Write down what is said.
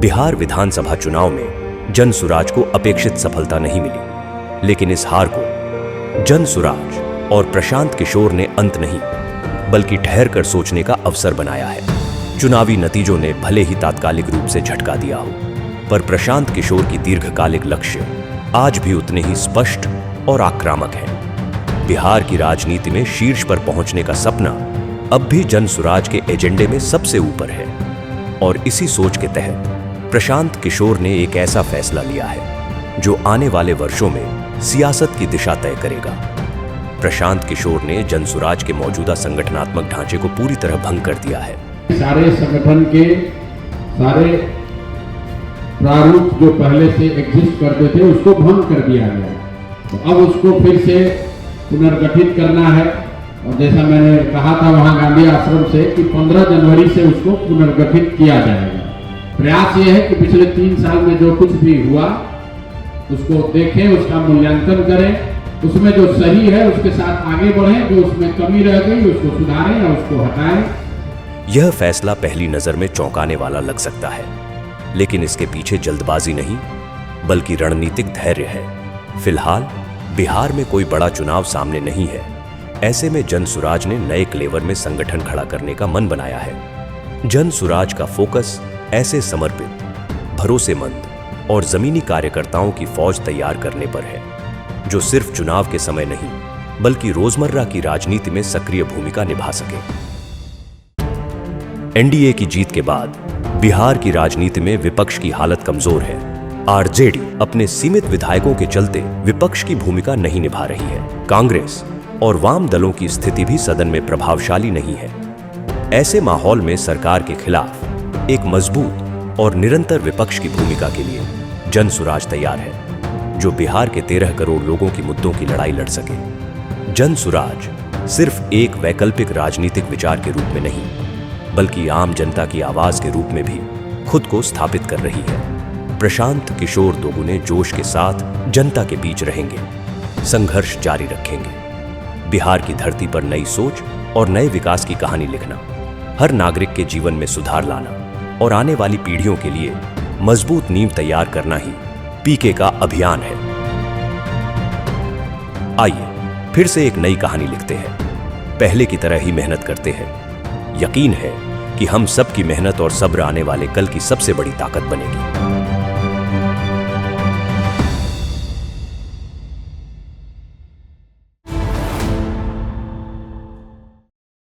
बिहार विधानसभा चुनाव में जनसुराज को अपेक्षित सफलता नहीं मिली, लेकिन इस हार को जनसुराज और प्रशांत किशोर ने अंत नहीं बल्कि ठहर कर सोचने का अवसर बनाया है। चुनावी नतीजों ने भले ही तात्कालिक रूप से झटका दिया हो, पर प्रशांत किशोर की दीर्घकालिक लक्ष्य आज भी उतने ही स्पष्ट और आक्रामक हैं। बिहार की राजनीति में शीर्ष पर पहुंचने का सपना अब भी जनसुराज के एजेंडे में सबसे ऊपर है और इसी सोच के तहत प्रशांत किशोर ने एक ऐसा फैसला लिया है जो आने वाले वर्षों में सियासत की दिशा तय करेगा। प्रशांत किशोर ने जनसुराज के मौजूदा संगठनात्मक ढांचे को पूरी तरह भंग कर दिया है। सारे संगठन के सारे प्रारूप जो पहले से एग्जिस्ट करते थे उसको भंग कर दिया गया, तो अब उसको फिर से पुनर्गठित करना है। और जैसा मैंने कहा था वहां गांधी आश्रम से कि 15 जनवरी से उसको पुनर्गठित किया जाएगा। प्रयास ये है कि पिछले 3 साल में जो कुछ भी हुआ उसको देखें, उसका मूल्यांकन करें, उसमें जो सही है उसके साथ आगे बढ़ें, जो उसमें कमी रह गई उसको सुधारें या उसको हटाएं। यह फैसला पहली नजर में चौंकाने वाला लग सकता है, लेकिन इसके पीछे जल्दबाजी नहीं बल्कि रणनीतिक धैर्य है। फिलहाल बिहार में कोई बड़ा चुनाव सामने नहीं है। ऐसे में जनसुराज ने नए क्लेवर में संगठन खड़ा करने का मन बनाया है। जनसुराज का फोकस ऐसे समर्पित, भरोसेमंद और जमीनी कार्यकर्ताओं की फौज तैयार करने पर है जो सिर्फ चुनाव के समय नहीं बल्कि रोजमर्रा की राजनीति में सक्रिय भूमिका निभा सके। एनडीए की जीत के बाद बिहार की राजनीति में विपक्ष की हालत कमजोर है। आरजेडी अपने सीमित विधायकों के चलते विपक्ष की भूमिका नहीं निभा रही है। कांग्रेस और वाम दलों की स्थिति भी सदन में प्रभावशाली नहीं है। ऐसे माहौल में सरकार के खिलाफ एक मजबूत और निरंतर विपक्ष की भूमिका के लिए जनसुराज तैयार है, जो बिहार के 13 करोड़ लोगों की मुद्दों की लड़ाई लड़ सके। जनसुराज सिर्फ एक वैकल्पिक राजनीतिक विचार के रूप में नहीं बल्कि आम जनता की आवाज के रूप में भी खुद को स्थापित कर रही है। प्रशांत किशोर दोगुने जोश के साथ जनता के बीच रहेंगे, संघर्ष जारी रखेंगे। बिहार की धरती पर नई सोच और नए विकास की कहानी लिखना, हर नागरिक के जीवन में सुधार लाना और आने वाली पीढ़ियों के लिए मजबूत नींव तैयार करना ही पीके का अभियान है। आइए फिर से एक नई कहानी लिखते हैं, पहले की तरह ही मेहनत करते हैं। यकीन है कि हम सब की मेहनत और सब्र आने वाले कल की सबसे बड़ी ताकत बनेगी।